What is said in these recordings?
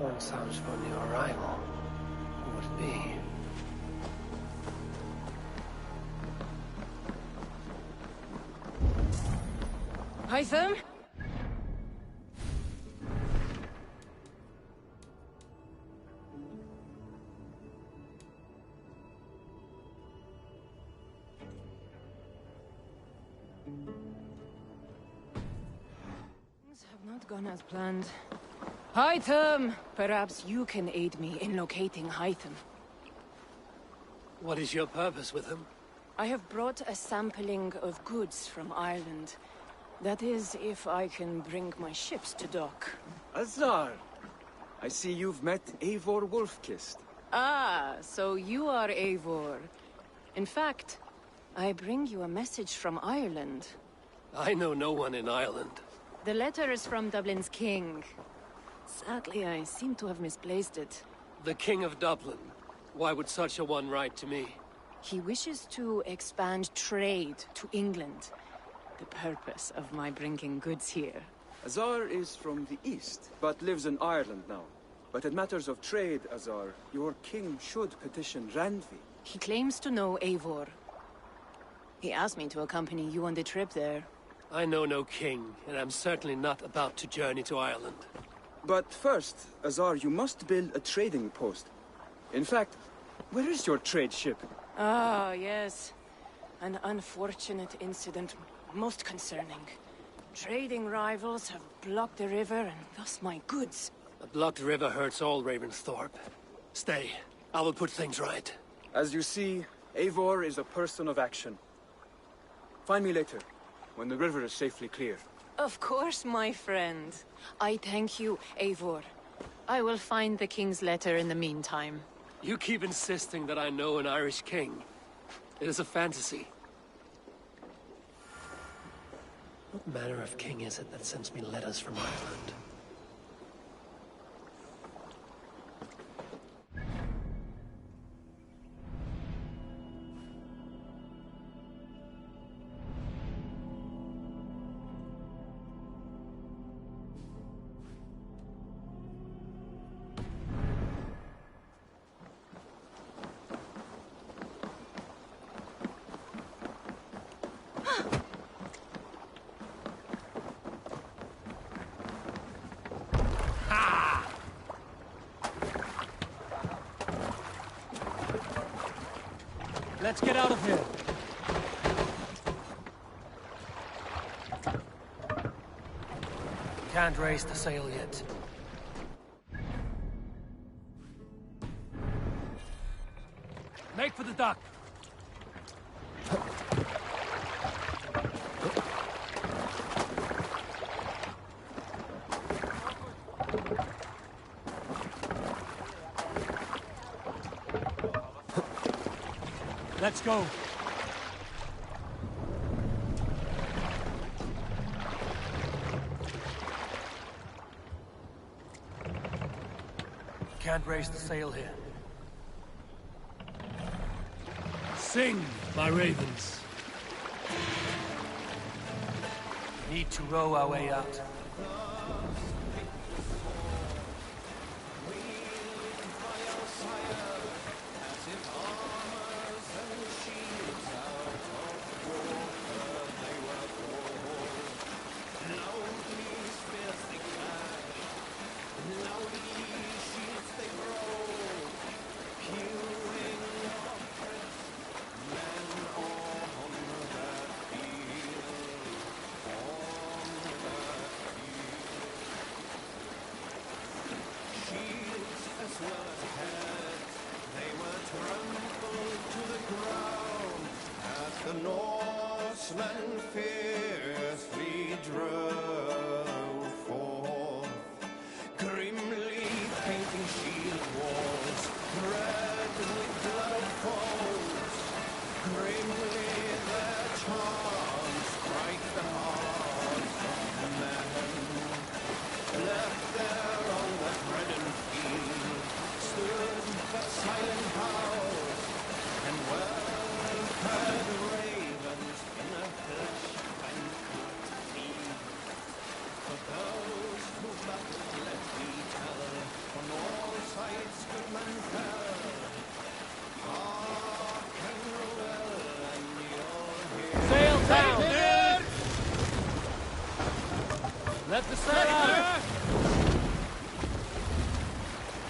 Horn sounds for a new arrival. Who would it be? Hytham? Things have not gone as planned. Hytham! Perhaps you can aid me in locating Hytham. What is your purpose with him? I have brought a sampling of goods from Ireland. That is, if I can bring my ships to dock. Azar! I see you've met Eivor Wolfkist. Ah, so you are Eivor. In fact, I bring you a message from Ireland. I know no one in Ireland. The letter is from Dublin's king. Sadly, I seem to have misplaced it. The King of Dublin. Why would such a one write to me? He wishes to expand trade to England. The purpose of my bringing goods here. Azar is from the east, but lives in Ireland now. But in matters of trade, Azar, your king should petition Randvi. He claims to know Eivor. He asked me to accompany you on the trip there. I know no king, and I'm certainly not about to journey to Ireland. But first, Azar, you must build a trading post. In fact, where is your trade ship? Ah, yes. An unfortunate incident, most concerning. Trading rivals have blocked the river and thus my goods. A blocked river hurts all Ravensthorpe. Stay. I will put things right. As you see, Eivor is a person of action. Find me later, when the river is safely clear. Of course, my friend. I thank you, Eivor. I will find the king's letter in the meantime. You keep insisting that I know an Irish king. It is a fantasy. What manner of king is it that sends me letters from Ireland? Let's get out of here. Can't raise the sail yet. Make for the dock. Let's go. Can't raise the sail here. Sing, my ravens. Need to row our way out. The Norsemen fiercely drove forth, grimly painting shield walls, red with blood of foes. Grimly their charms strike the hearts of men. Left there on the Redden field stood the silent house, and well-fed ravens in a flesh and blood feed. For those who battled, let me tell, On all sides good men fell. Hearken well, and you'll hear. Sail down! Let the sail out!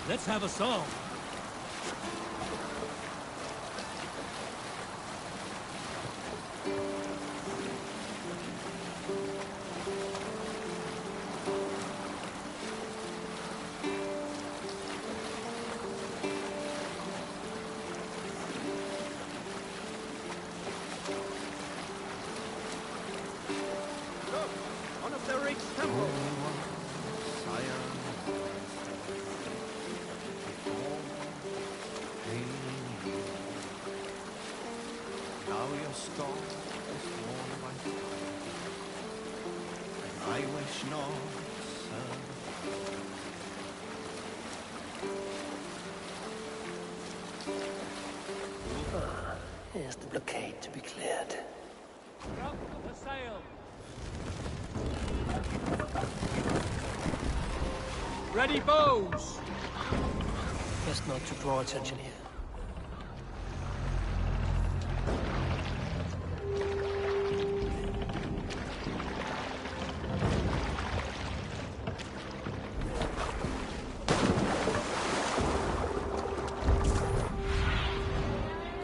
Let's have a song. One of the rigs temple. Now your storm is worn by fire, and I wish no sun. Here's the blockade to be cleared. Drop the sail! Ready bows! Best not to draw attention here.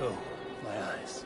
Oh, my eyes.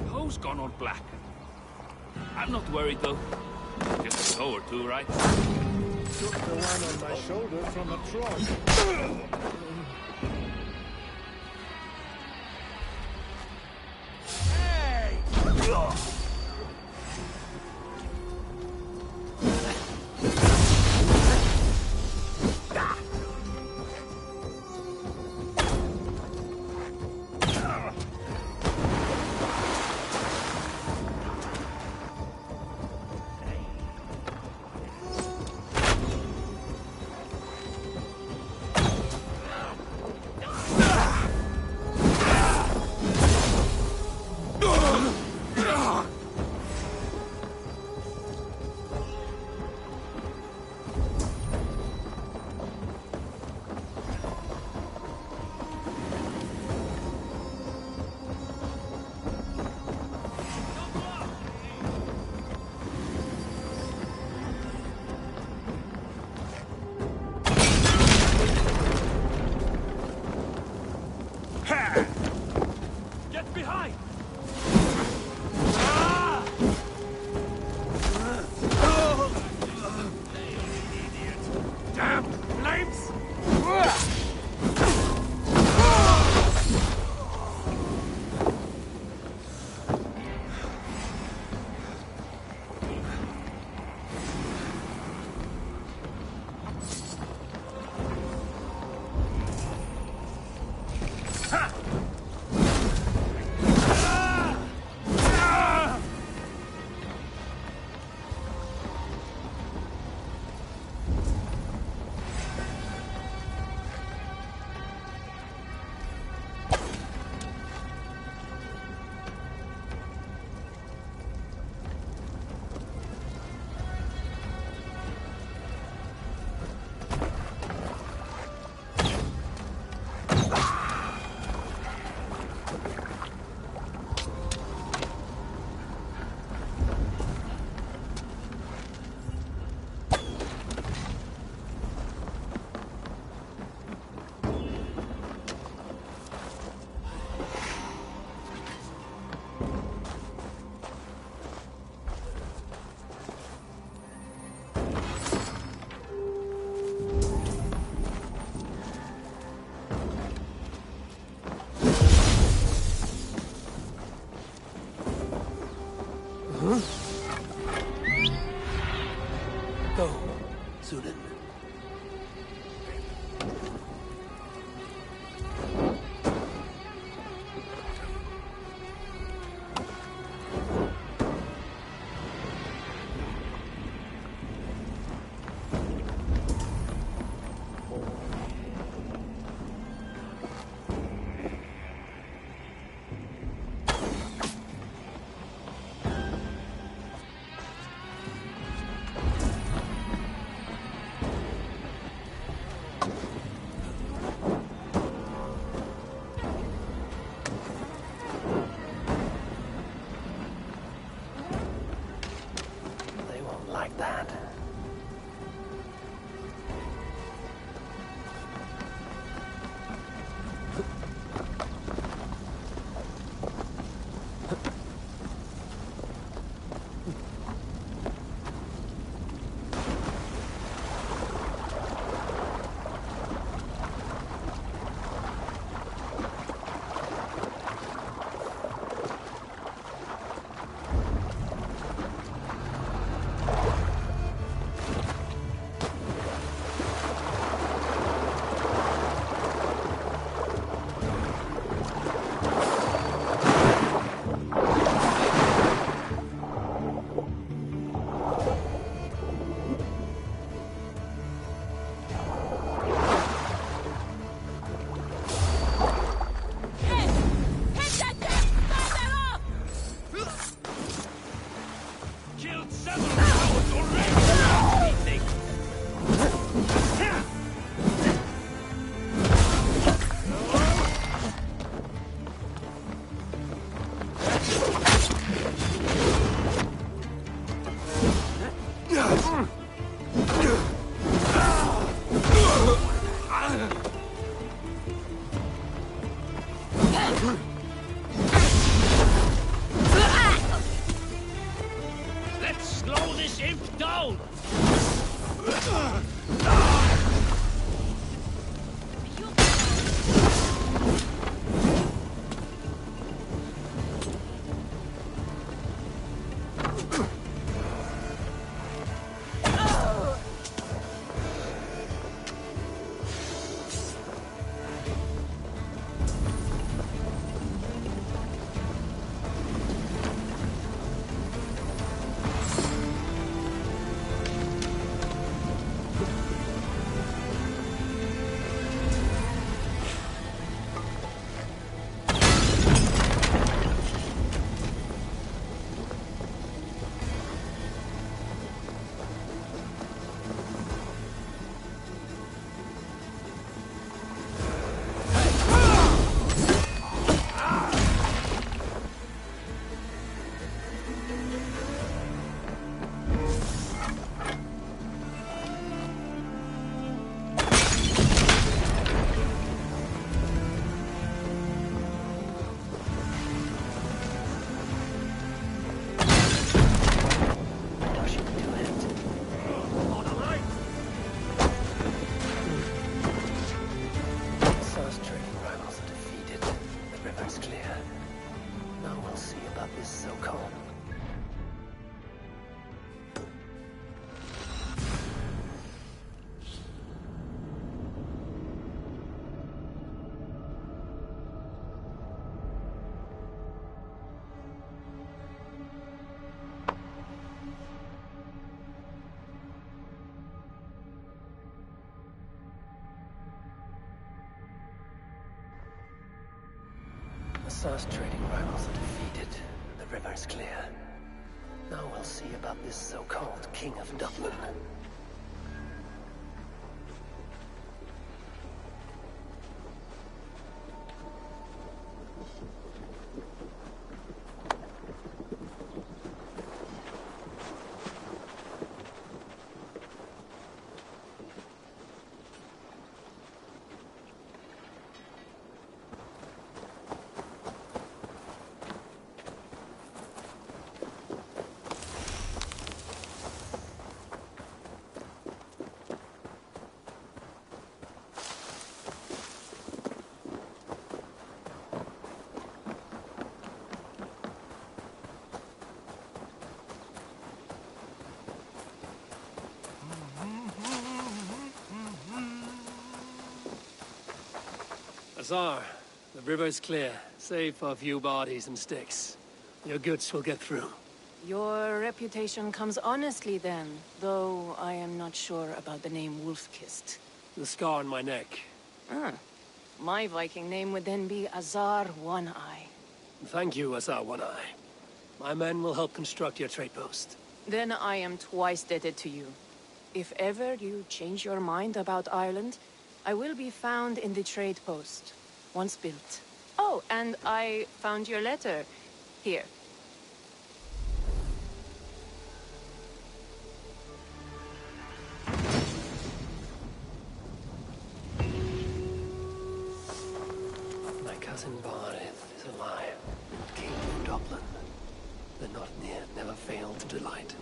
Hose gone all black. I'm not worried though. Just a toe or two, right? Took the one on my shoulder from a troll. Go, Sudan. They won't like that. Killed several cowards already! Let's slow this imp down! Assar's trading rivals are defeated. The river's clear. Now we'll see about this so-called King of Dublin. Azar, the river's clear, save for a few bodies and sticks. Your goods will get through. Your reputation comes honestly then, though I am not sure about the name Wolf-Kissed. The scar on my neck. Ah. My Viking name would then be Azar One-Eye. Thank you, Azar One-Eye. My men will help construct your trade post. Then I am twice indebted to you. If ever you change your mind about Ireland, I will be found in the trade post, once built. Oh, and I found your letter. Here. My cousin Barith is alive, King of Dublin. The not near never failed to delight.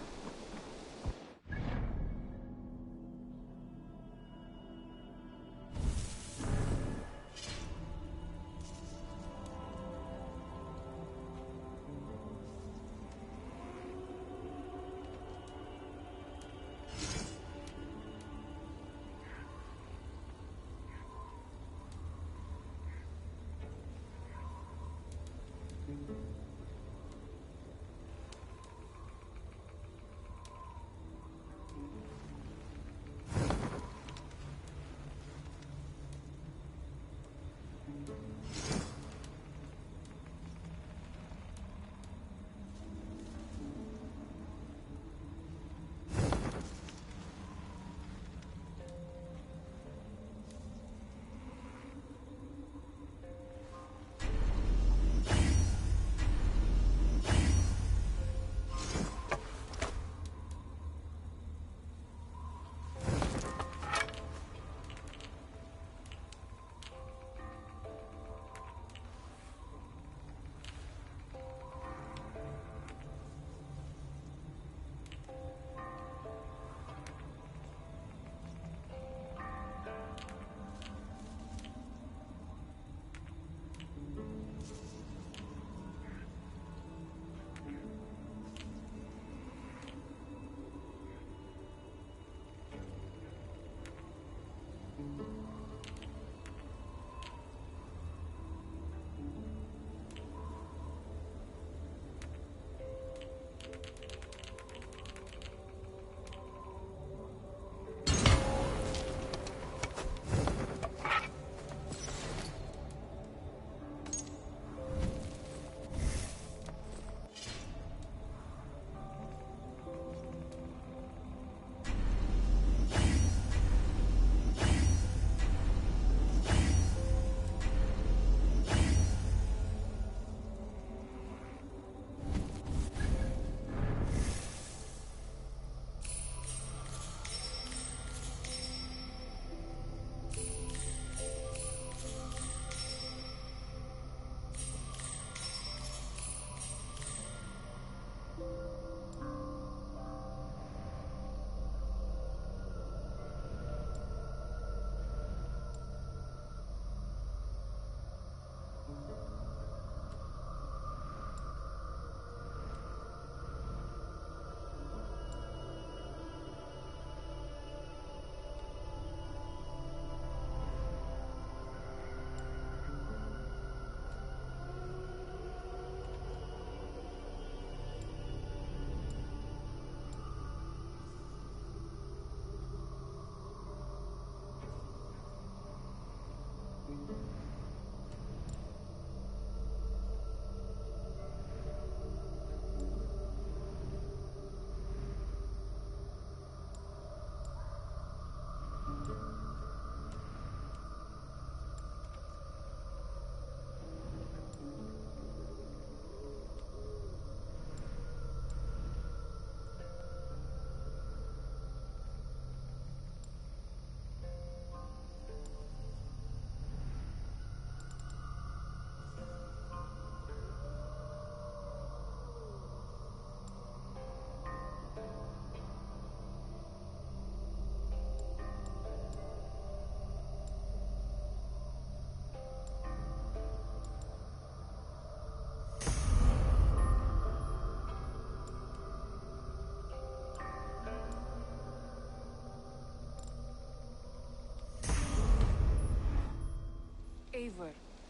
Eivor,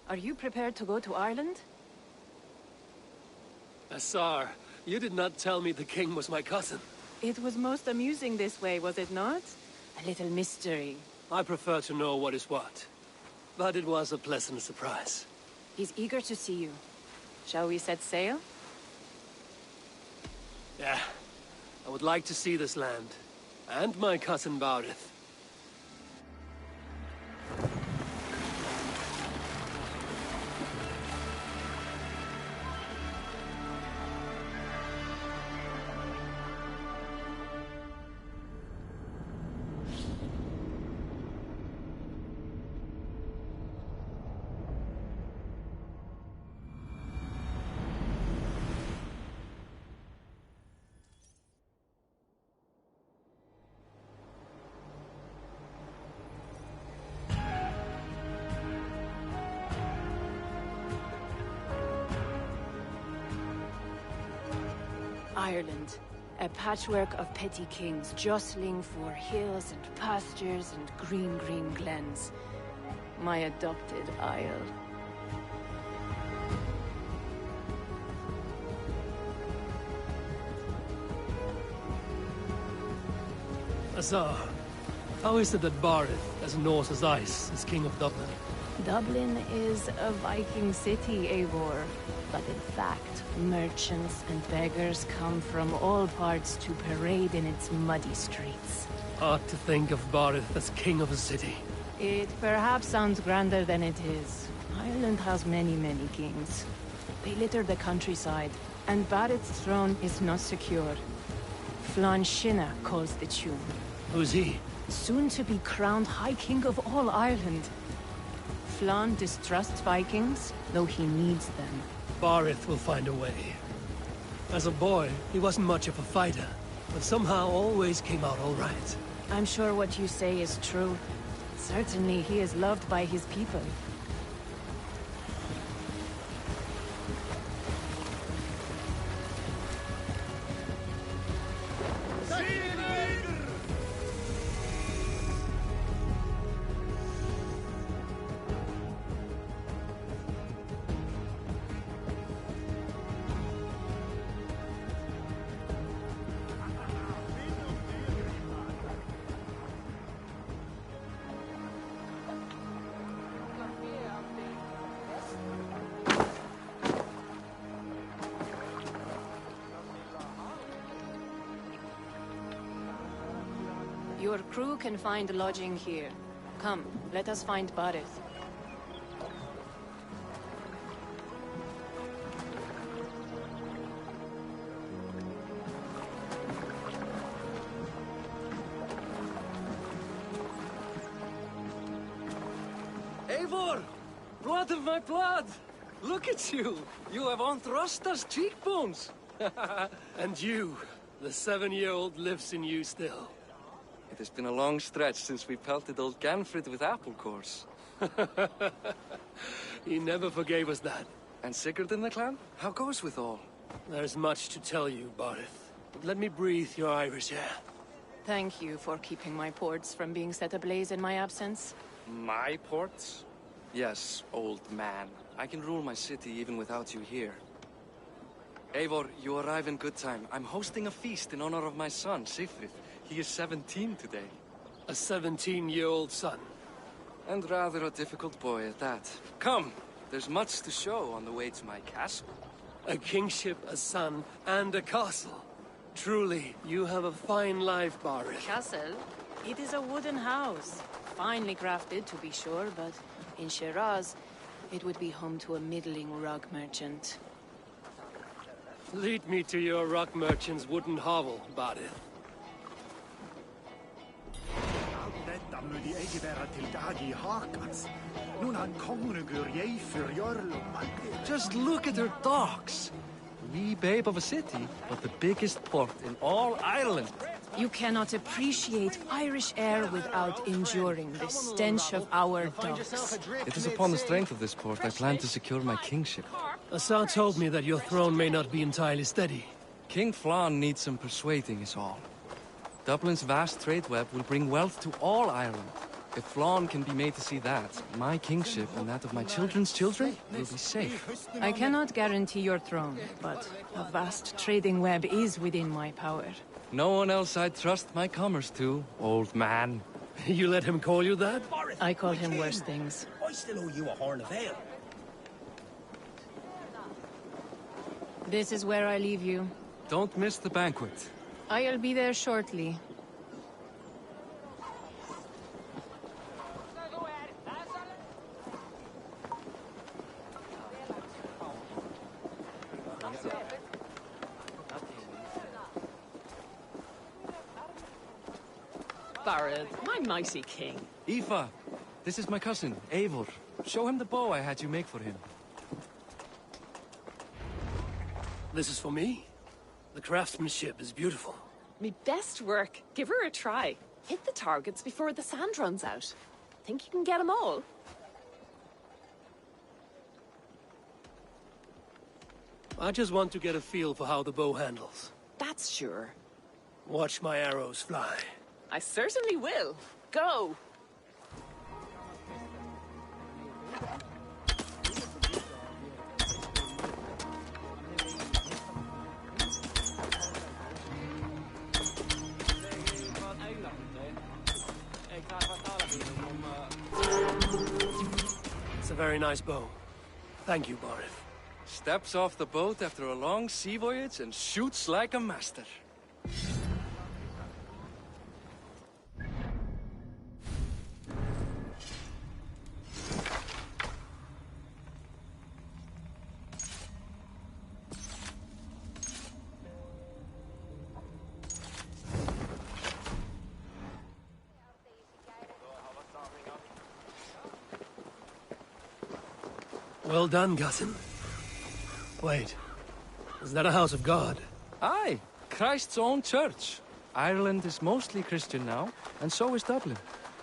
are you prepared to go to Ireland? Asar, you did not tell me the king was my cousin. It was most amusing this way, was it not? A little mystery. I prefer to know what is what. But it was a pleasant surprise. He's eager to see you. Shall we set sail? Yeah. I would like to see this land. And my cousin Baurith. Ireland. A patchwork of petty kings jostling for hills and pastures and green glens. My adopted Isle. Azar, how is it that Baurith, as Norse as ice, is king of Dublin? Dublin is a Viking city, Eivor. But in fact, merchants and beggars come from all parts to parade in its muddy streets. Hard to think of Baurith as king of a city. It perhaps sounds grander than it is. Ireland has many kings. They litter the countryside, and Barrett's throne is not secure. Flann Sinna calls the tune. Who's he? Soon to be crowned High King of all Ireland. Flann distrusts Vikings, though he needs them. Baurith will find a way. As a boy, he wasn't much of a fighter, but somehow always came out all right. I'm sure what you say is true. Certainly he is loved by his people. Your crew can find lodging here. Come, let us find Baurith. Eivor! Blood of my blood! Look at you! You have Anthrosta's cheekbones! And you, the 7-year-old lives in you still. It has been a long stretch since we pelted old Ganfrid with apple cores. He never forgave us that. And Sigurd in the clan? How goes with all? There's much to tell you, Baurith. But let me breathe your Irish air. Thank you for keeping my ports from being set ablaze in my absence. My ports? Yes, old man. I can rule my city even without you here. Eivor, you arrive in good time. I'm hosting a feast in honor of my son, Sigfrid. He is 17 today. A 17-year-old son. And rather a difficult boy at that. Come, there's much to show on the way to my castle. A kingship, a son, and a castle. Truly, you have a fine life, Baurith. Castle? It is a wooden house. Finely crafted, to be sure, but in Shiraz, it would be home to a middling rug merchant. Lead me to your rock merchant's wooden hovel, Baurith. Just look at her docks. Wee babe of a city, but the biggest port in all Ireland. You cannot appreciate Irish air without enduring the stench of our docks. It is upon the strength of this port I plan to secure my kingship. Asar told me that your throne may not be entirely steady. King Flann needs some persuading is all. Dublin's vast trade web will bring wealth to all Ireland. If Flann can be made to see that, my kingship and that of my children's children will be safe. I cannot guarantee your throne, but a vast trading web is within my power. No one else I'd trust my commerce to, old man. You let him call you that? I call him worse things. I still owe you a horn of ale. This is where I leave you. Don't miss the banquet. I'll be there shortly. Barad, my mighty king. Aoife, this is my cousin, Eivor. Show him the bow I had you make for him. This is for me? The craftsmanship is beautiful. Me best work. Give her a try. Hit the targets before the sand runs out. Think you can get them all? I just want to get a feel for how the bow handles. That's sure. Watch my arrows fly. I certainly will. Go! It's a very nice bow. Thank you, Barif. Steps off the boat after a long sea voyage and shoots like a master. Well done, cousin. Wait, is that a house of God? Aye, Christ's own church. Ireland is mostly Christian now, and so is Dublin.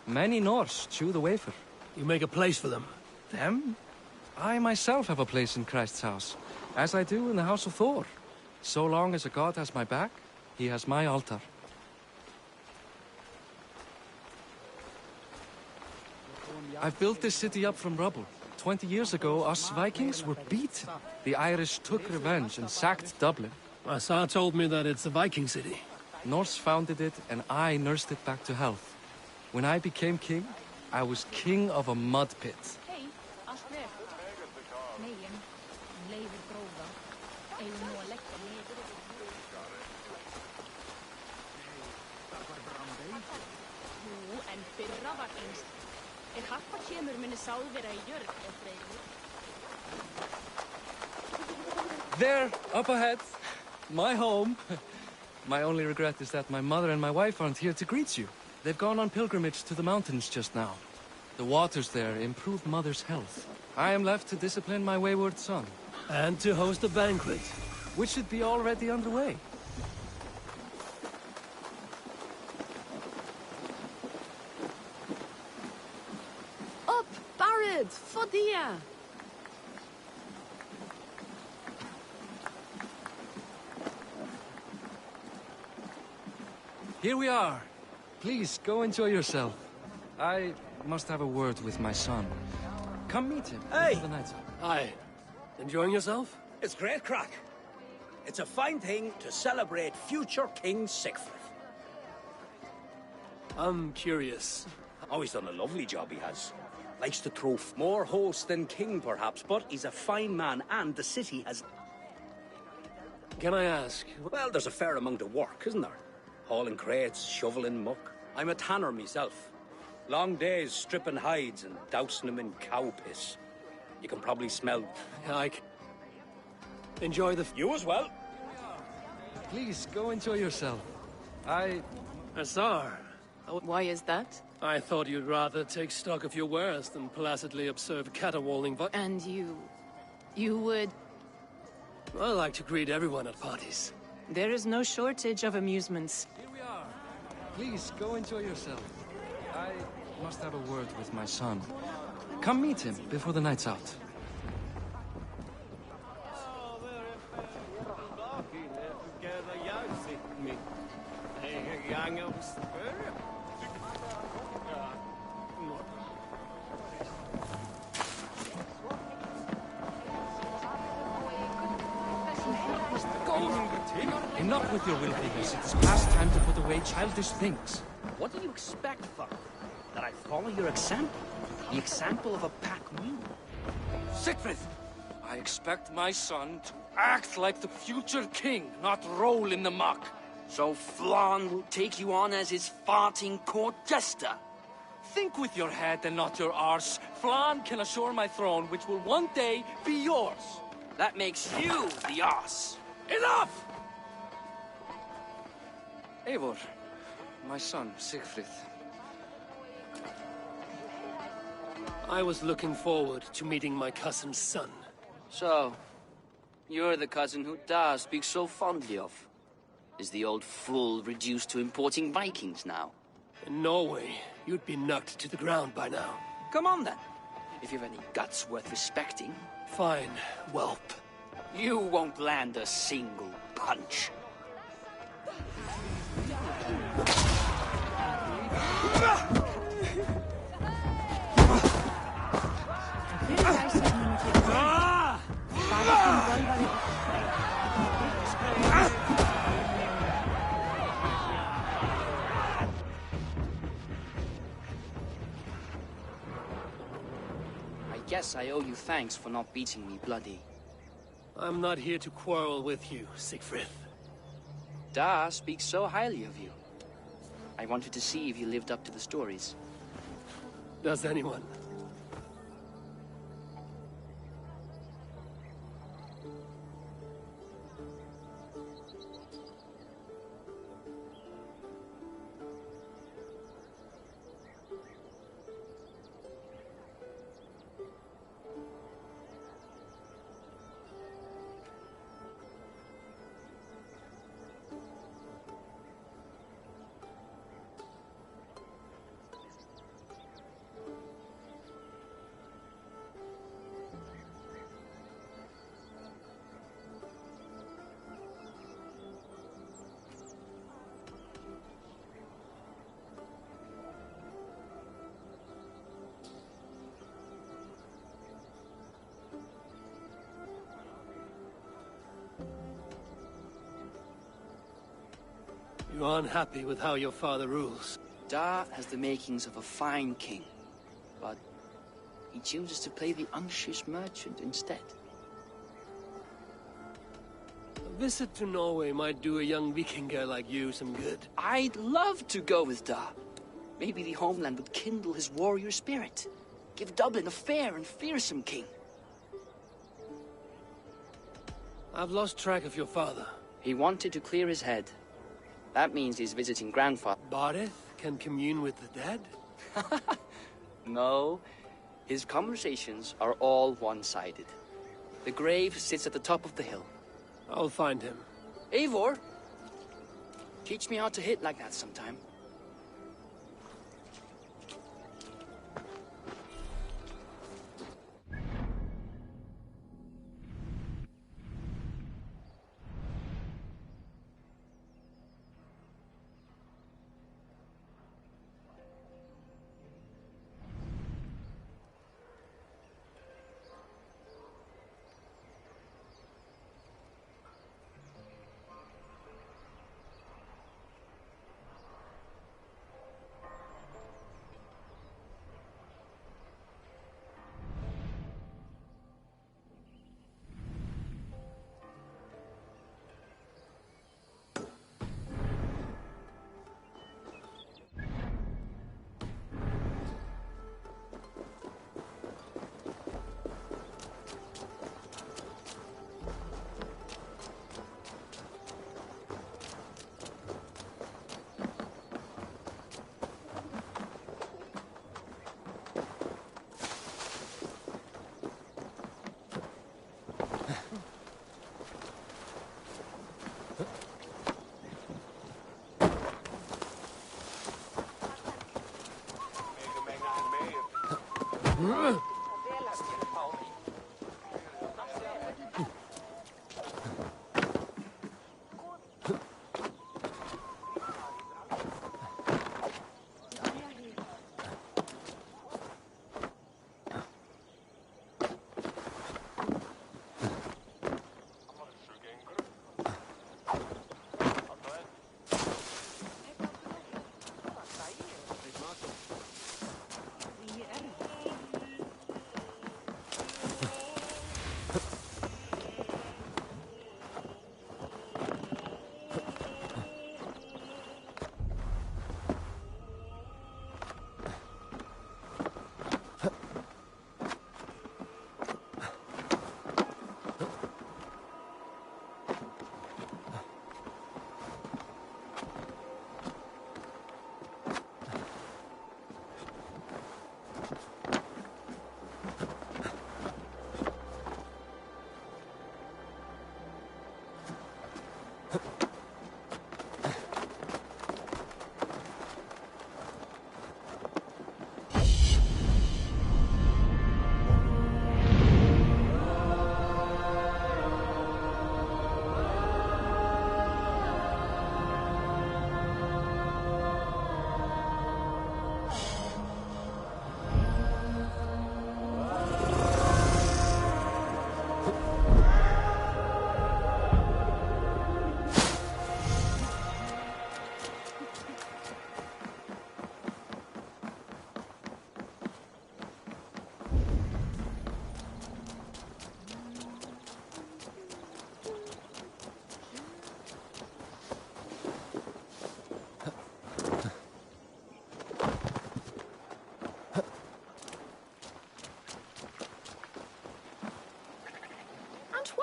Many Norse chew the wafer. You make a place for them. Them? I myself have a place in Christ's house, as I do in the house of Thor. So long as a god has my back, he has my altar. I've built this city up from rubble. 20 years ago, us Vikings were beaten. The Irish took revenge and sacked Dublin. My Sar told me that it's a Viking city. Norse founded it, and I nursed it back to health. When I became king, I was king of a mud pit. There, up ahead, my home. My only regret is that my mother and my wife aren't here to greet you. They've gone on pilgrimage to the mountains just now. The waters there improve mother's health. I am left to discipline my wayward son. And to host a banquet. Which should be already underway. Up, Barad! Fodia! Here we are. Please, go enjoy yourself. I must have a word with my son. Come meet him before the night's up. Hi. Enjoying yourself? It's great crack. It's a fine thing to celebrate future King Sigfrid. I'm curious. Oh, he's done a lovely job, he has. Likes to throw more host than king, perhaps, but he's a fine man, and the city has... Can I ask? Well, there's a fair amount of work, isn't there? Hauling crates, shoveling muck. I'm a tanner myself. Long days stripping hides and dousing them in cow piss. You can probably smell... Ike. Enjoy the... You as well. Please, go enjoy yourself. Azar. Why is that? I thought you'd rather take stock of your wares than placidly observe caterwauling, but... And you would... I like to greet everyone at parties. There is no shortage of amusements. Here we are. Please, go enjoy yourself. I must have a word with my son. Come meet him before the night's out. Enough with your willfulness. It is past time to put away childish things. What do you expect, father? That I follow your example? The example of a pack mule? Siegfried! I expect my son to act like the future king, not roll in the muck. So Flan will take you on as his farting court jester? Think with your head and not your arse. Flan can assure my throne, which will one day be yours. That makes you the ass. Enough! Eivor, my son, Siegfried. I was looking forward to meeting my cousin's son. So, you're the cousin who Da speaks so fondly of. Is the old fool reduced to importing Vikings now? In Norway, you'd be knocked to the ground by now. Come on then, if you've any guts worth respecting. Fine, whelp. You won't land a single punch. I guess I owe you thanks for not beating me bloody. I'm not here to quarrel with you, Siegfried. Da speaks so highly of you. I wanted to see if you lived up to the stories. Does anyone? You're unhappy with how your father rules. Da has the makings of a fine king, but he chooses to play the unshish merchant instead. A visit to Norway might do a young Vikinger like you some good. I'd love to go with Da. Maybe the homeland would kindle his warrior spirit. Give Dublin a fair and fearsome king. I've lost track of your father. He wanted to clear his head. That means he's visiting grandfather. Barith can commune with the dead? No. His conversations are all one-sided. The grave sits at the top of the hill. I'll find him. Eivor! Teach me how to hit like that sometime.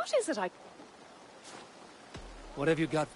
What is it I... What have you got?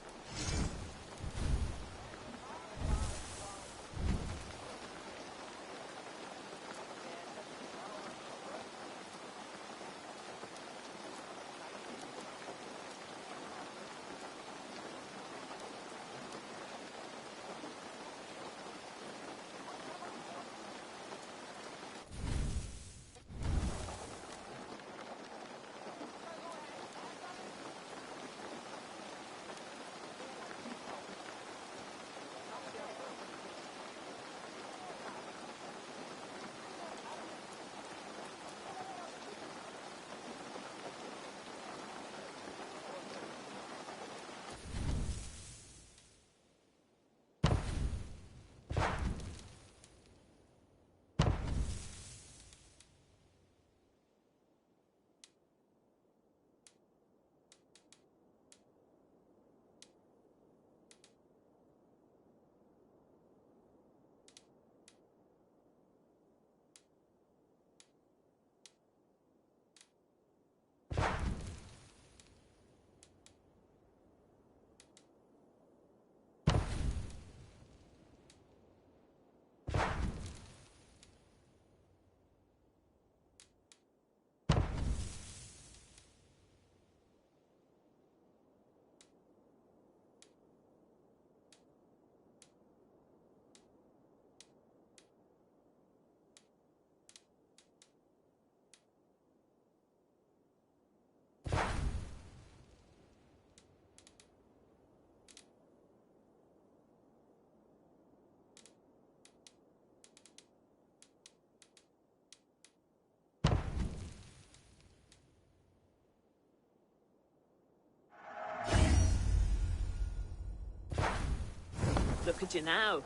Look at you now.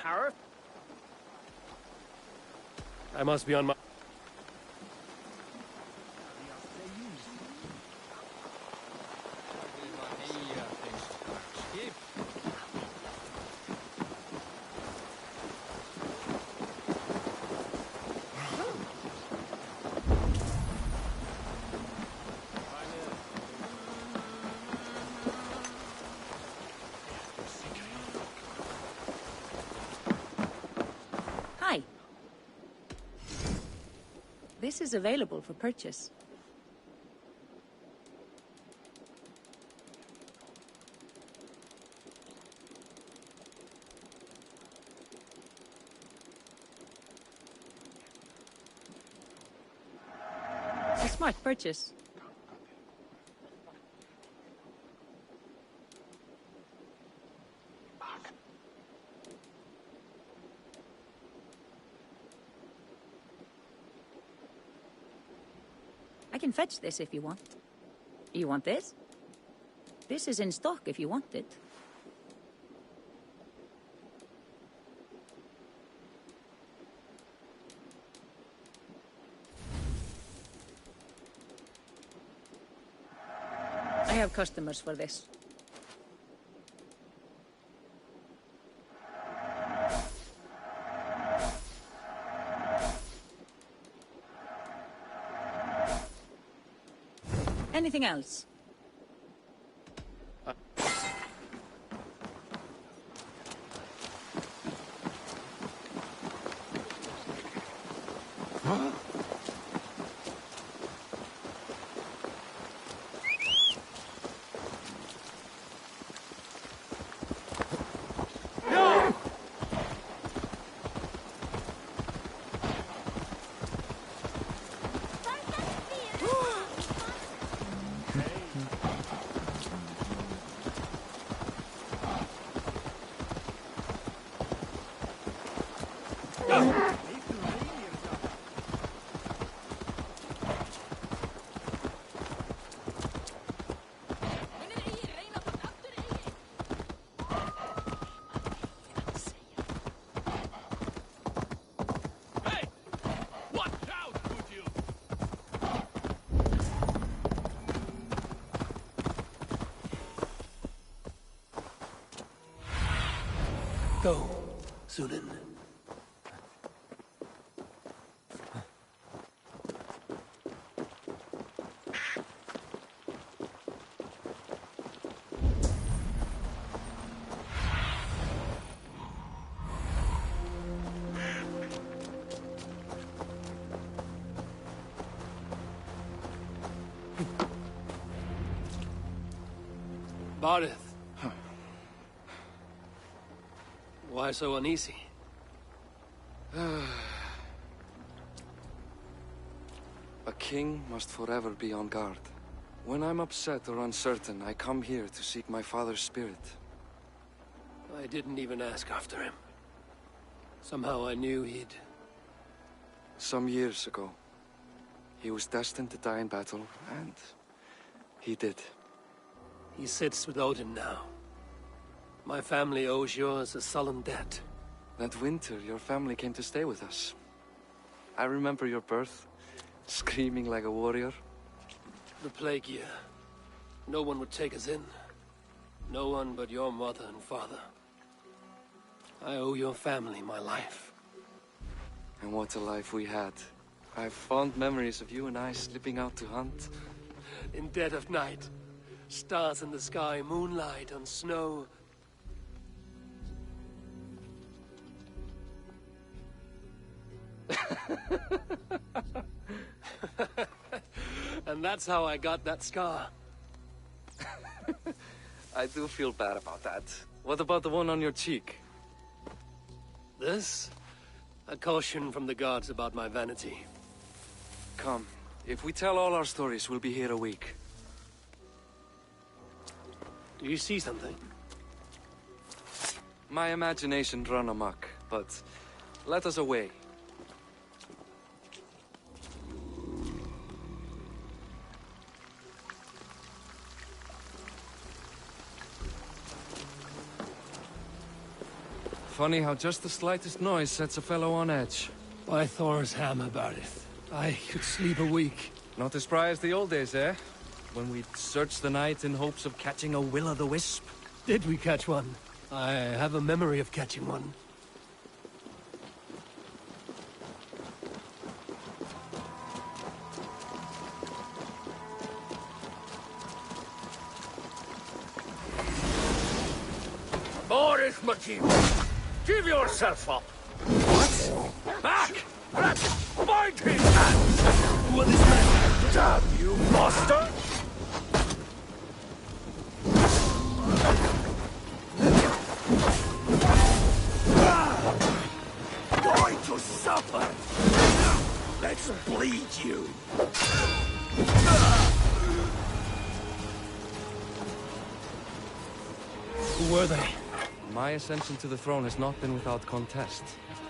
Power. I must be on my... Hi. This is available for purchase. A smart purchase. I can fetch this if you want. You want this? This is in stock if you want it. I have customers for this. Anything else? Go, Sunan. Barith. Why so uneasy? A king must forever be on guard. When I'm upset or uncertain, I come here to seek my father's spirit. I didn't even ask after him. Somehow I knew he'd... Some years ago, he was destined to die in battle, and he did. He sits with Odin now. My family owes yours a sullen debt. That winter, your family came to stay with us. I remember your birth, screaming like a warrior. The plague year. No one would take us in. No one but your mother and father. I owe your family my life. And what a life we had. I have fond memories of you and I slipping out to hunt. In dead of night. Stars in the sky, moonlight on snow. And that's how I got that scar. I do feel bad about that. What about the one on your cheek? This? A caution from the gods about my vanity. Come, if we tell all our stories, we'll be here a week. Do you see something? My imagination run amok, but let us away. Funny how just the slightest noise sets a fellow on edge. By Thor's hammer, Barith. I could sleep a week. Not as spry as the old days, eh? When we'd search the night in hopes of catching a will-o'-the-wisp. Did we catch one? I have a memory of catching one. Boris Matin! Give yourself up! What? Back! Bind his hands! Who are this man? Damn you, master! Going to suffer! Let's bleed you! Who were they? My ascension to the throne has not been without contest.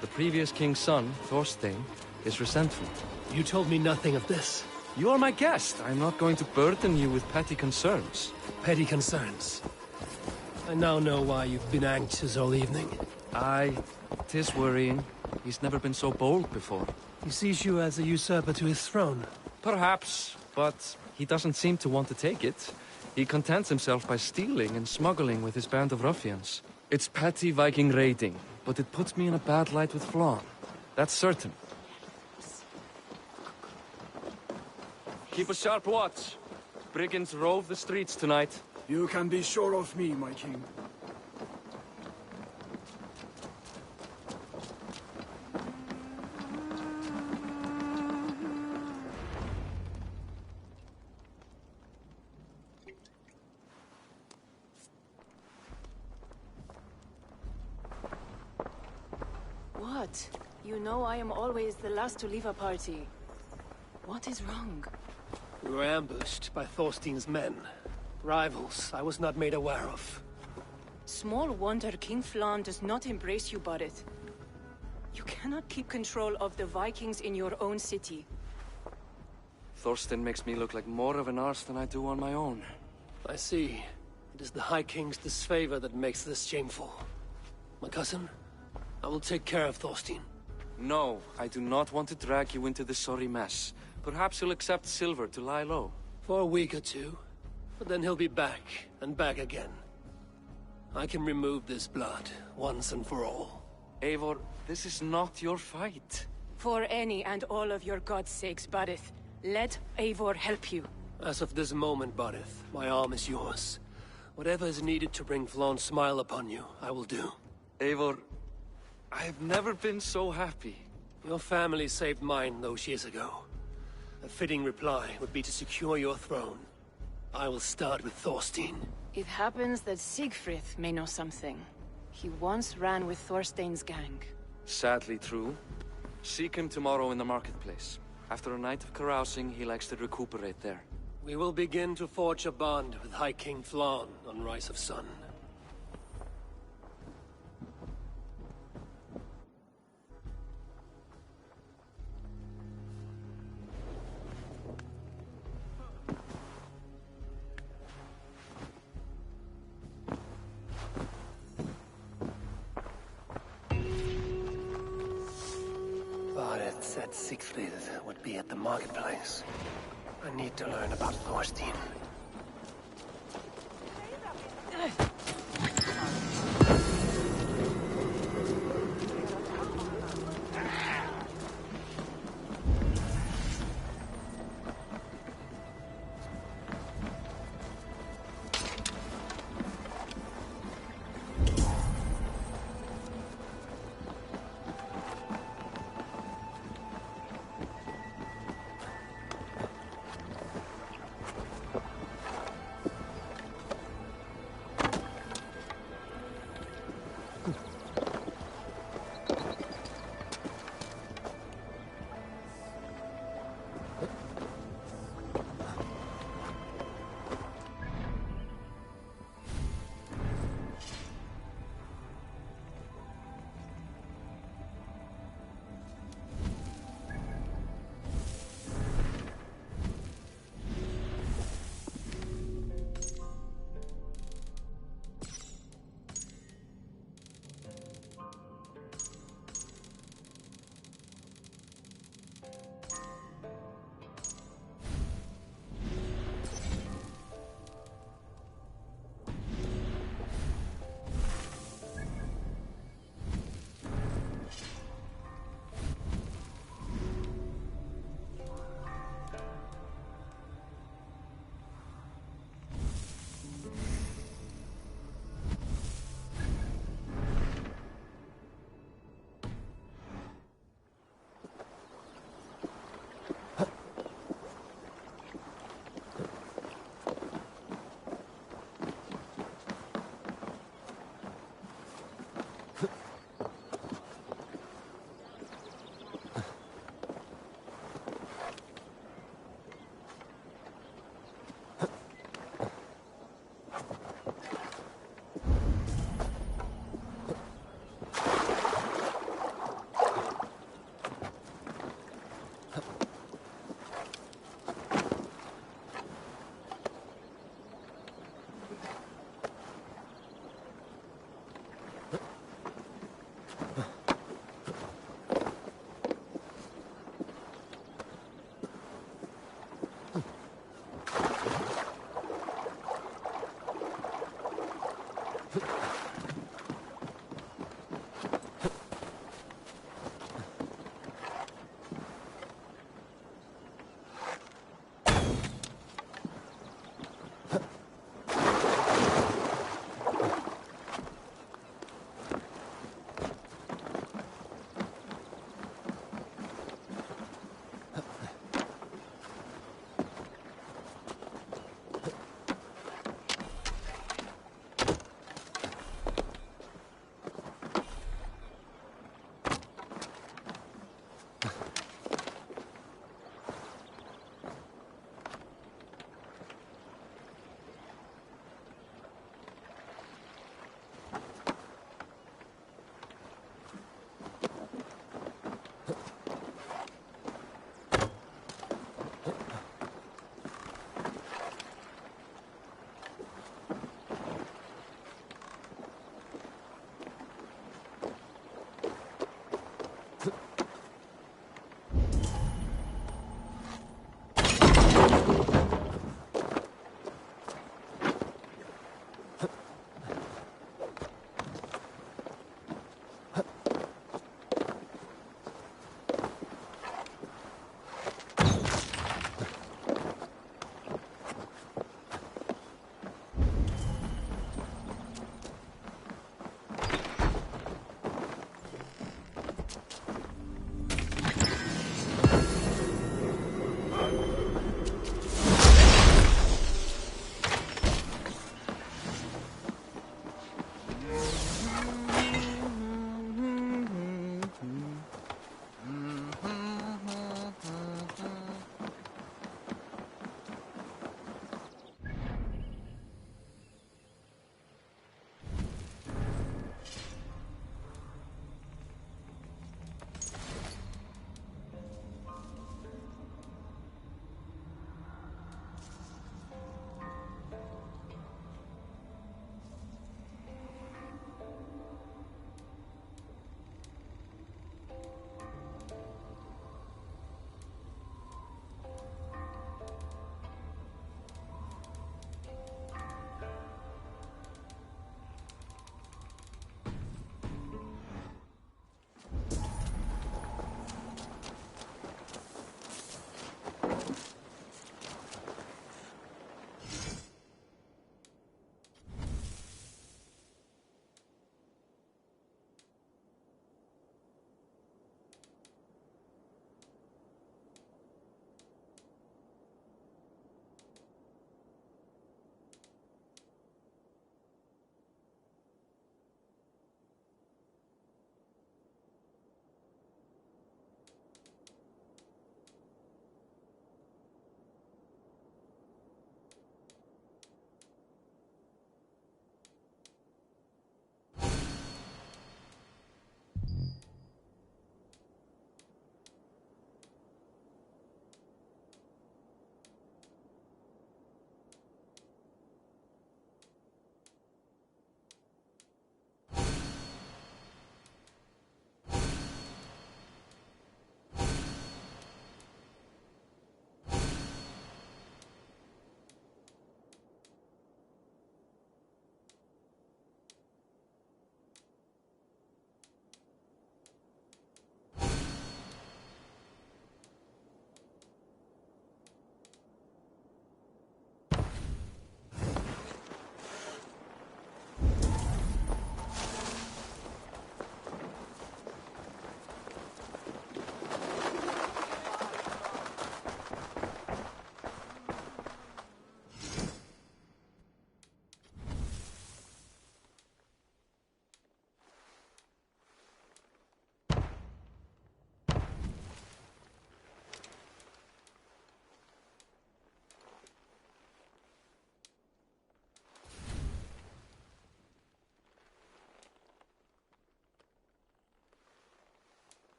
The previous king's son, Thorstein, is resentful. You told me nothing of this. You are my guest. I'm not going to burden you with petty concerns. Petty concerns. I now know why you've been anxious all evening. Aye, 'tis worrying. He's never been so bold before. He sees you as a usurper to his throne. Perhaps, but he doesn't seem to want to take it. He contents himself by stealing and smuggling with his band of ruffians. It's petty Viking raiding, but it puts me in a bad light with Flann. That's certain. Keep a sharp watch. Brigands rove the streets tonight. You can be sure of me, my king. What? You know I am always the last to leave a party. What is wrong? We were ambushed by Thorstein's men. Rivals I was not made aware of. Small wonder King Flann does not embrace you, Barith. You cannot keep control of the Vikings in your own city. Thorstein makes me look like more of an arse than I do on my own. I see. It is the High King's disfavor that makes this shameful. My cousin, I will take care of Thorstein. No, I do not want to drag you into this sorry mess. Perhaps he'll accept silver to lie low. For a week or two. But then he'll be back, and back again. I can remove this blood, once and for all. Eivor, this is not your fight. For any and all of your gods' sakes, Barith, let Eivor help you. As of this moment, Barith, my arm is yours. Whatever is needed to bring Flann's smile upon you, I will do. Eivor, I have never been so happy. Your family saved mine those years ago. A fitting reply would be to secure your throne. I will start with Thorstein. It happens that Siegfried may know something. He once ran with Thorstein's gang. Sadly true. Seek him tomorrow in the marketplace. After a night of carousing, he likes to recuperate there. We will begin to forge a bond with High King Thlan on Rise of Sun. It said Siegfried would be at the marketplace. I need to learn about Thorstein.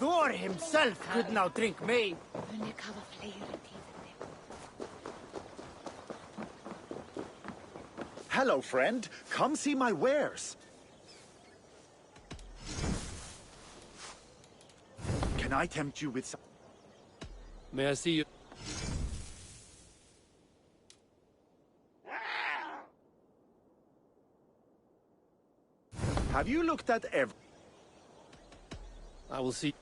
Thor himself could now drink me. Hello, friend. Come see my wares. Can I tempt you with some? May I see you? Have you looked at every... I will see.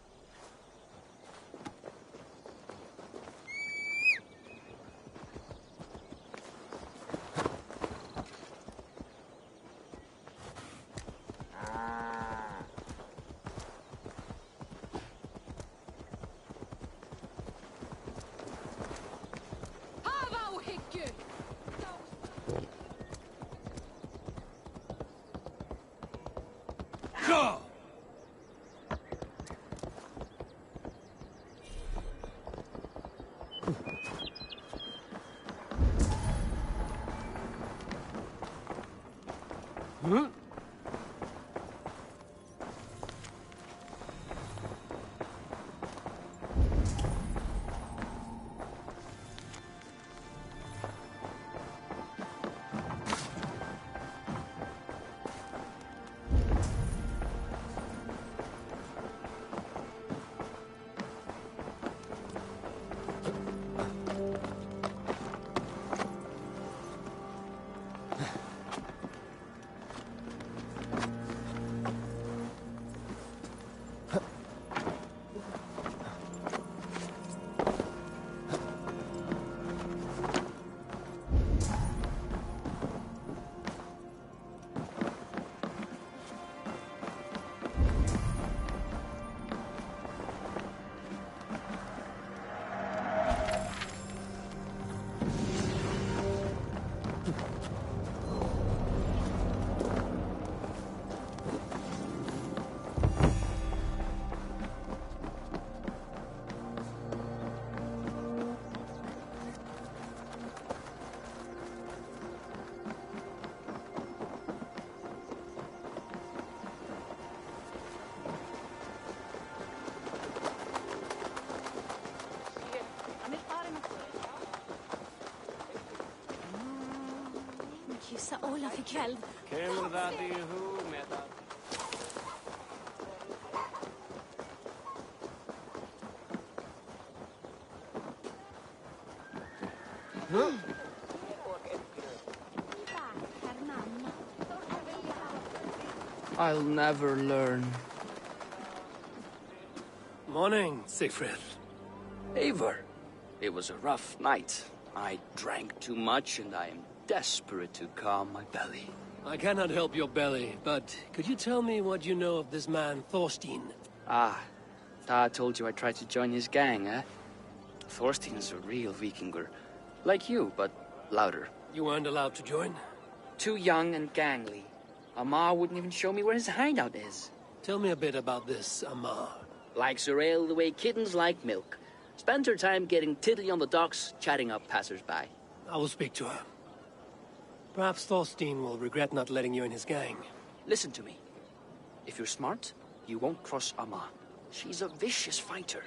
Go! Huh? Kyssa Olaf ikväll. Kelda di humeta. I'll never learn. Morning, Siegfried. Eivor, it was a rough night. I drank too much and I am desperate to calm my belly. I cannot help your belly, but could you tell me what you know of this man, Thorstein? Ah, I told you I tried to join his gang, eh? Thorstein is a real Vikinger. Like you, but louder. You weren't allowed to join? Too young and gangly. Amar wouldn't even show me where his hideout is. Tell me a bit about this Amar. Likes her ale the way kittens like milk. Spends her time getting tiddly on the docks, chatting up passers-by. I will speak to her. Perhaps Thorstein will regret not letting you in his gang. Listen to me. If you're smart, you won't cross Amma. She's a vicious fighter.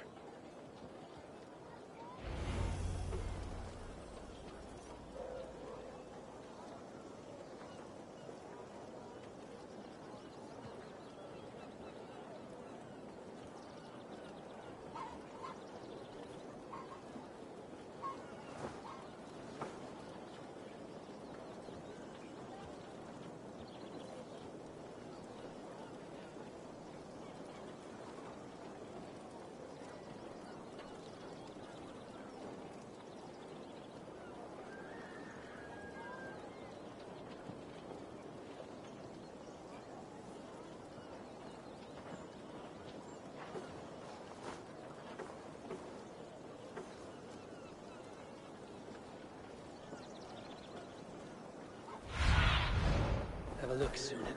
Have a look, Sunan.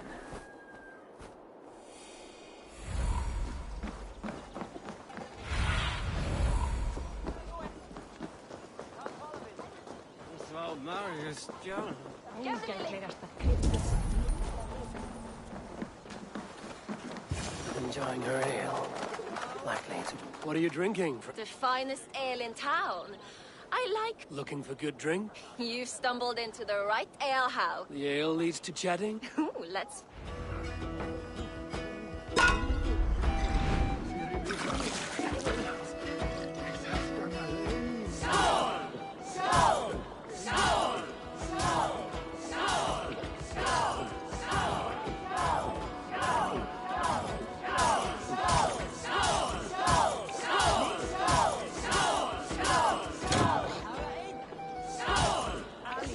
Marius, John. Enjoying her ale. likely to... What are you drinking? The finest ale in town. I like... Looking for good drink? You've stumbled into the right alehouse. The ale leads to chatting? Ooh, let's...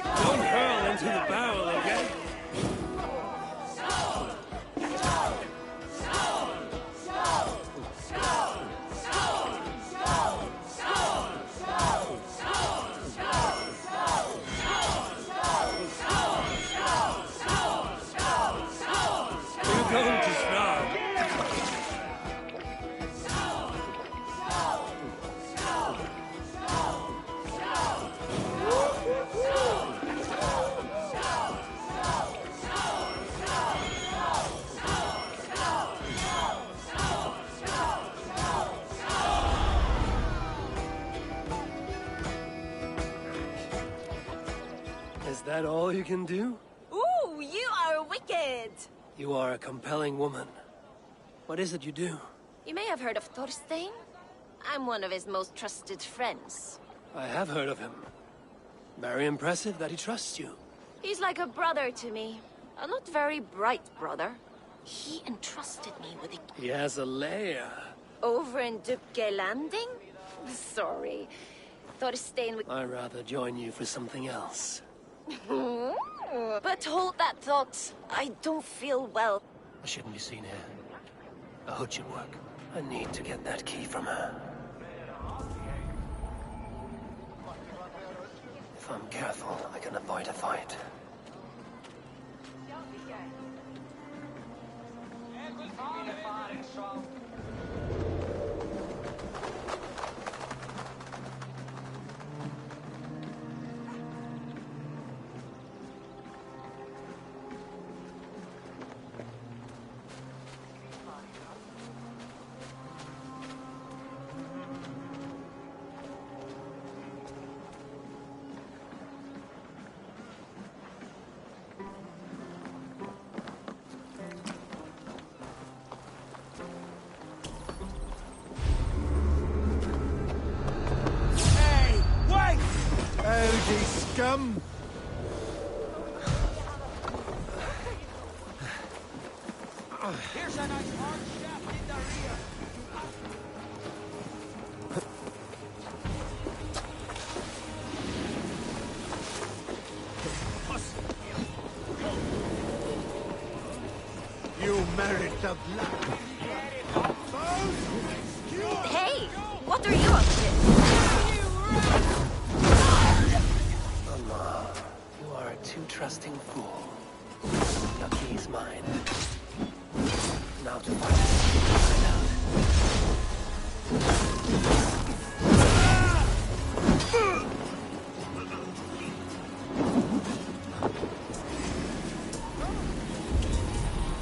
Don't hurl into the barrel, okay? You're going to starve. Is that all you can do? Ooh, you are wicked! You are a compelling woman. What is it you do? You may have heard of Thorstein. I'm one of his most trusted friends. I have heard of him. Very impressive that he trusts you. He's like a brother to me. A not very bright brother. He entrusted me with a... He has a lair. Over in Dubke Landing? Sorry. Thorstein would... I'd rather join you for something else. But hold that thought. I don't feel well. I shouldn't be seen here. A hood should work. I need to get that key from her. If I'm careful, I can avoid a fight. Howdy, scum! Here's a nice hard shaft in the rear. You merit the blood. Hey! What are you up to? Mama, you are a too trusting fool. Your key is mine. Now to find out.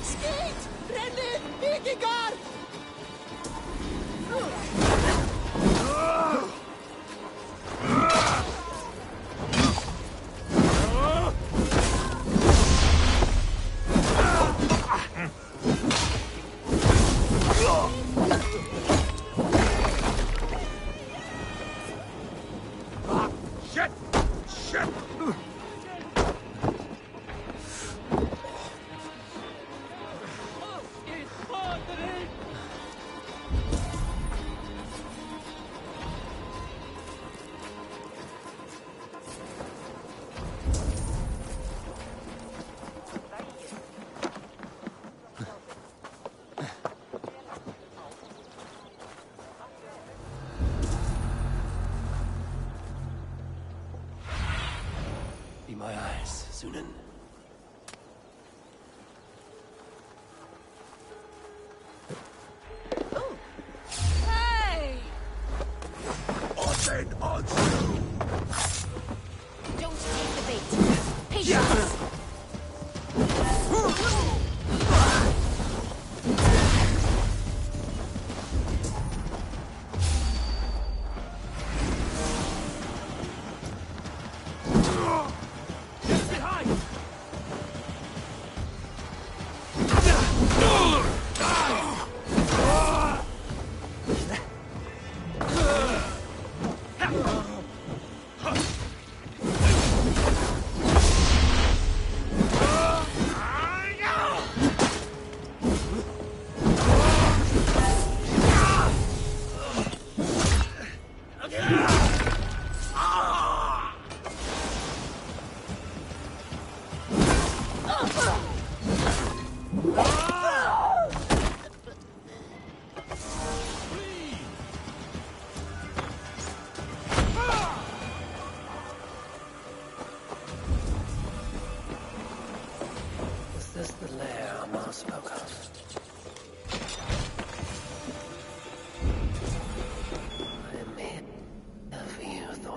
Skit! Brennan! Vikingar! Shit! Shit! Be my eyes, Sunan. Hey! Otten Onsu! Don't take the bait. Patience!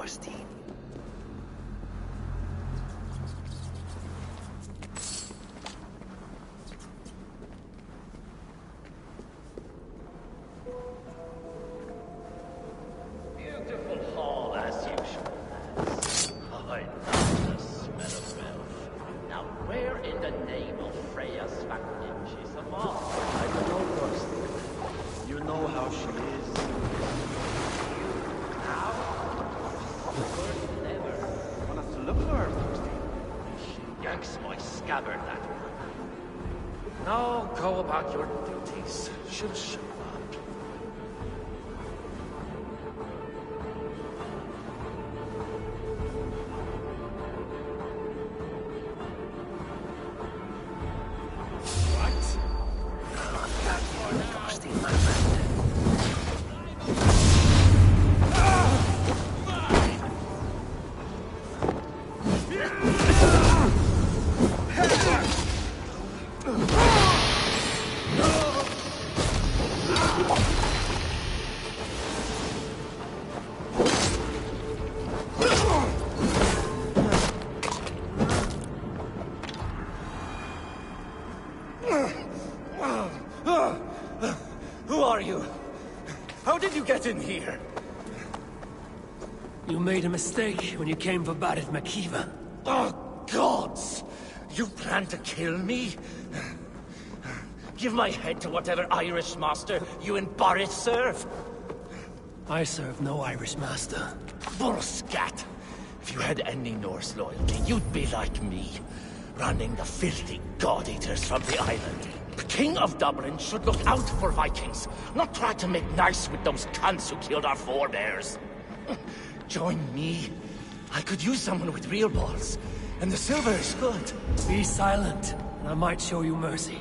Thorstein. Beautiful hall as usual, lads. I love the smell of wealth. Now where in the name of Freya Svaknik is the mom? I don't know, Thorstein. You know how she is. Now? Worse than ever. Want us to look for her, Thorstein? She yanks my scabbard, that one. Now go about your duties. She'll show up. Thorstein, my friend. Who are you? How did you get in here? You made a mistake when you came for Barit Makiva. Oh, gods! You plan to kill me? Give my head to whatever Irish master you and Boris serve. I serve no Irish master. Bullscat! If you had any Norse loyalty, you'd be like me, running the filthy god-eaters from the island. The King of Dublin should look out for Vikings, not try to make nice with those cunts who killed our forebears. Join me. I could use someone with real balls, and the silver is good. Be silent, and I might show you mercy.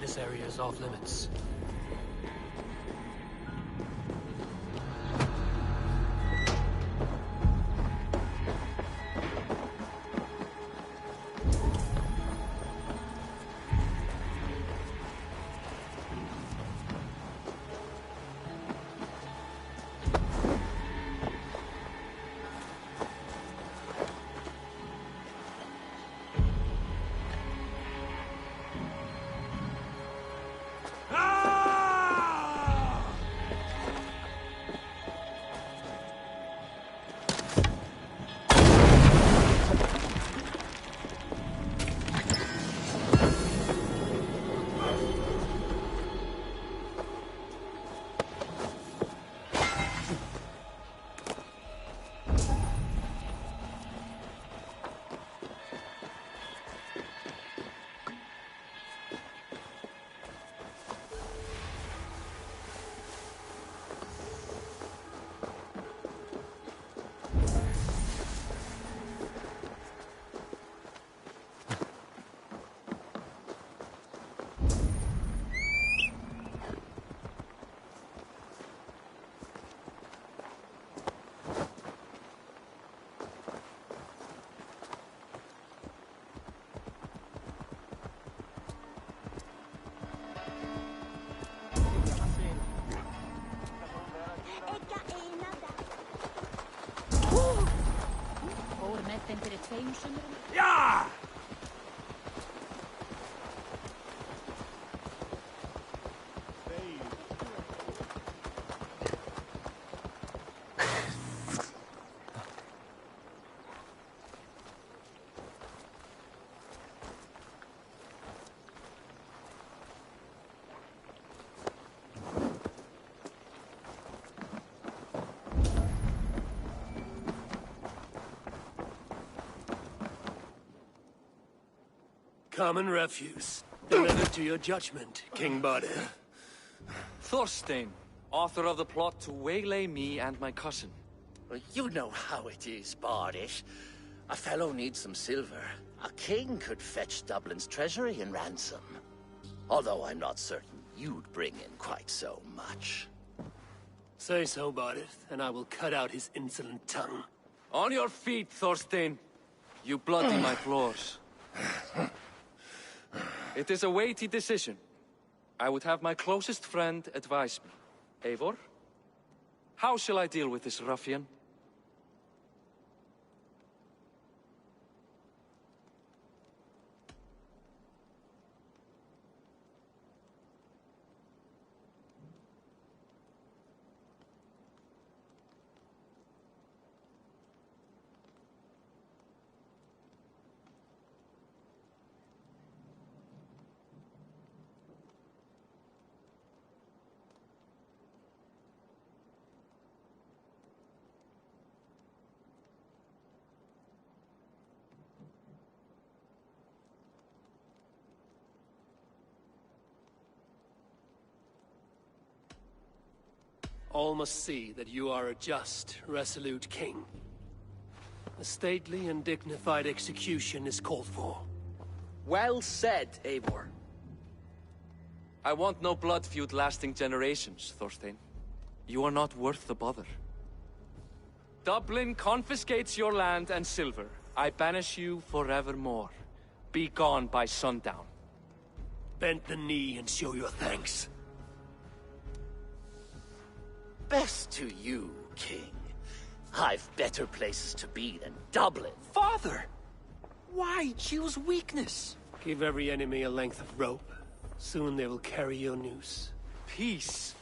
This area is off limits. Ja! Common refuse. Delivered to your judgment, King Badir. Thorstein, author of the plot to waylay me and my cousin. You know how it is, Bardish. A fellow needs some silver. A king could fetch Dublin's treasury in ransom. Although I'm not certain you'd bring in quite so much. Say so, Badir, and I will cut out his insolent tongue. On your feet, Thorstein. You bloody my floors. It is a weighty decision. I would have my closest friend advise me. Eivor, how shall I deal with this ruffian? All must see that you are a just, resolute king. A stately and dignified execution is called for. Well said, Eivor. I want no blood feud lasting generations, Thorstein. You are not worth the bother. Dublin confiscates your land and silver. I banish you forevermore. Be gone by sundown. Bend the knee and show your thanks. Best to you, King. I've better places to be than Dublin. Father! Why choose weakness? Give every enemy a length of rope. Soon they will carry your news. Peace.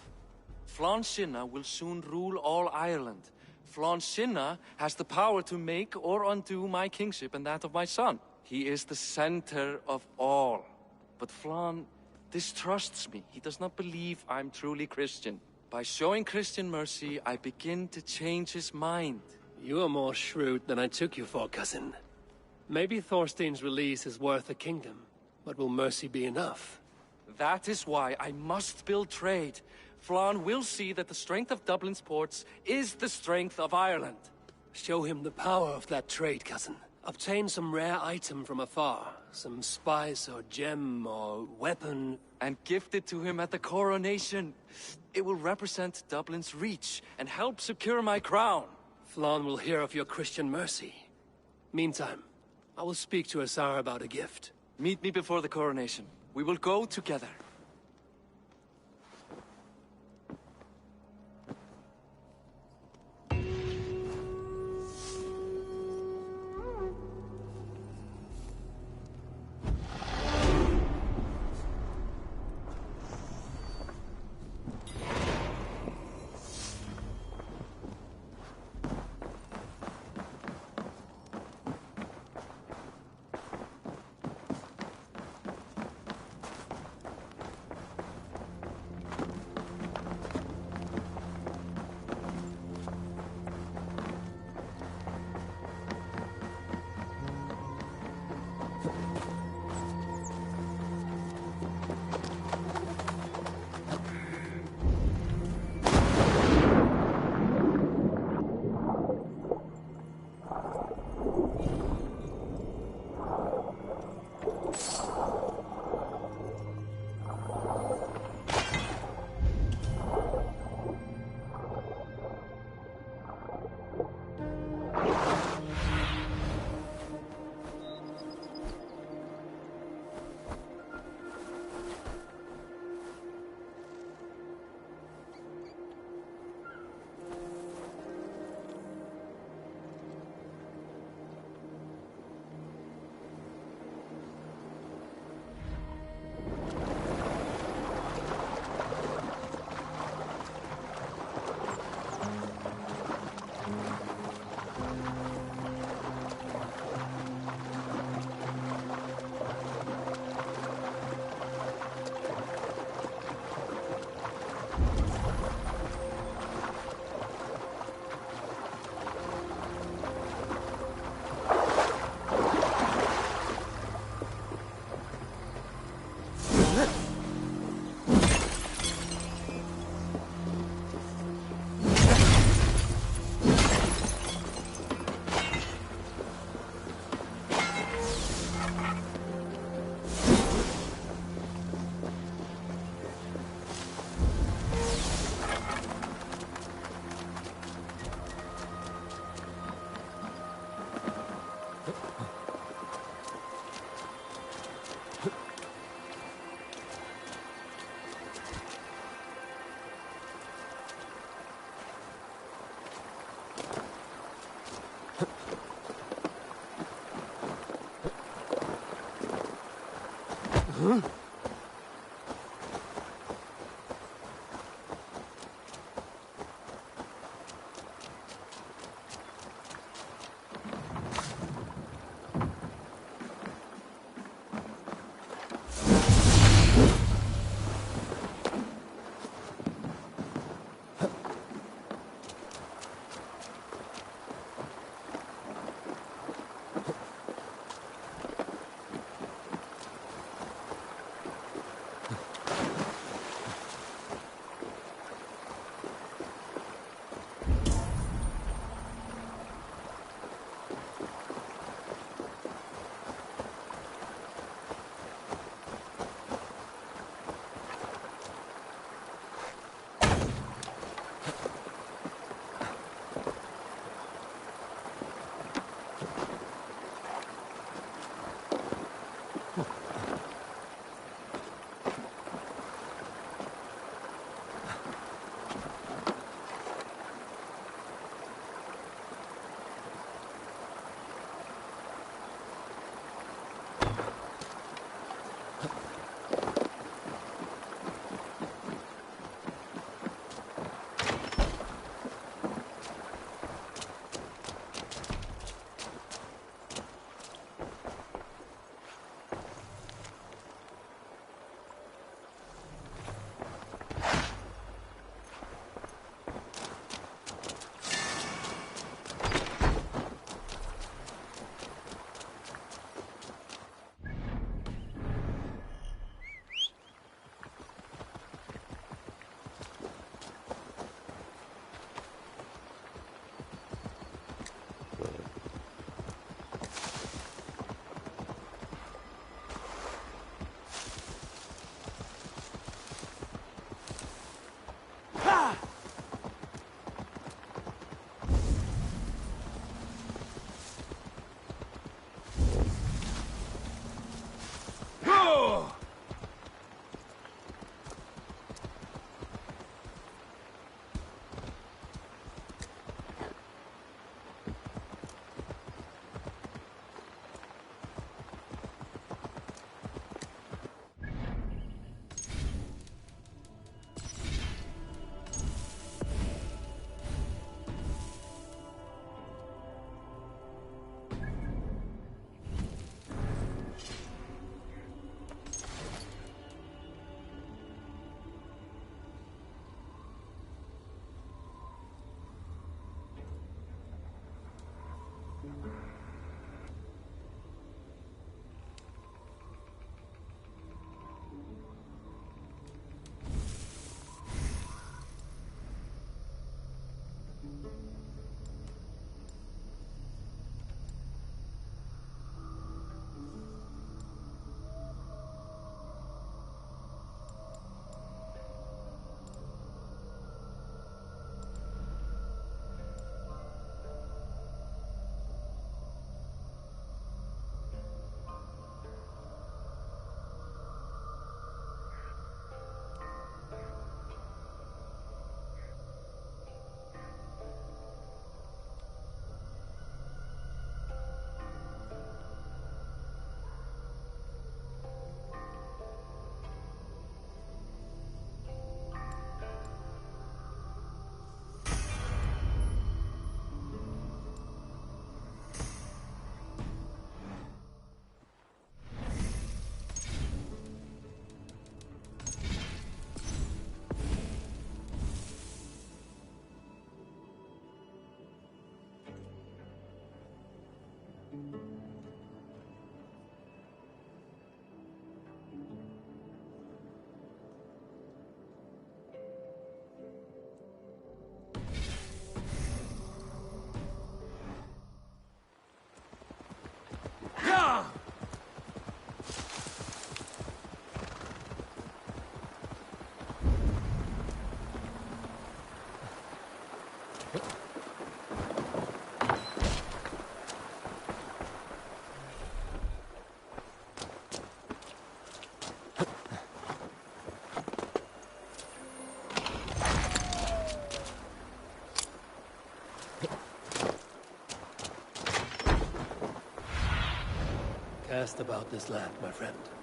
Flann Sinna will soon rule all Ireland. Flann Sinna has the power to make or undo my kingship and that of my son. He is the center of all. But Flann distrusts me. He does not believe I'm truly Christian. By showing Christian mercy, I begin to change his mind. You are more shrewd than I took you for, cousin. Maybe Thorstein's release is worth a kingdom, but will mercy be enough? That is why I must build trade. Flann will see that the strength of Dublin's ports is the strength of Ireland. Show him the power of that trade, cousin. Obtain some rare item from afar. Some spice or gem or weapon. And gift it to him at the coronation. It will represent Dublin's reach and help secure my crown. Flann will hear of your Christian mercy. Meantime, I will speak to Asar about a gift. Meet me before the coronation. We will go together. asked about this land, my friend.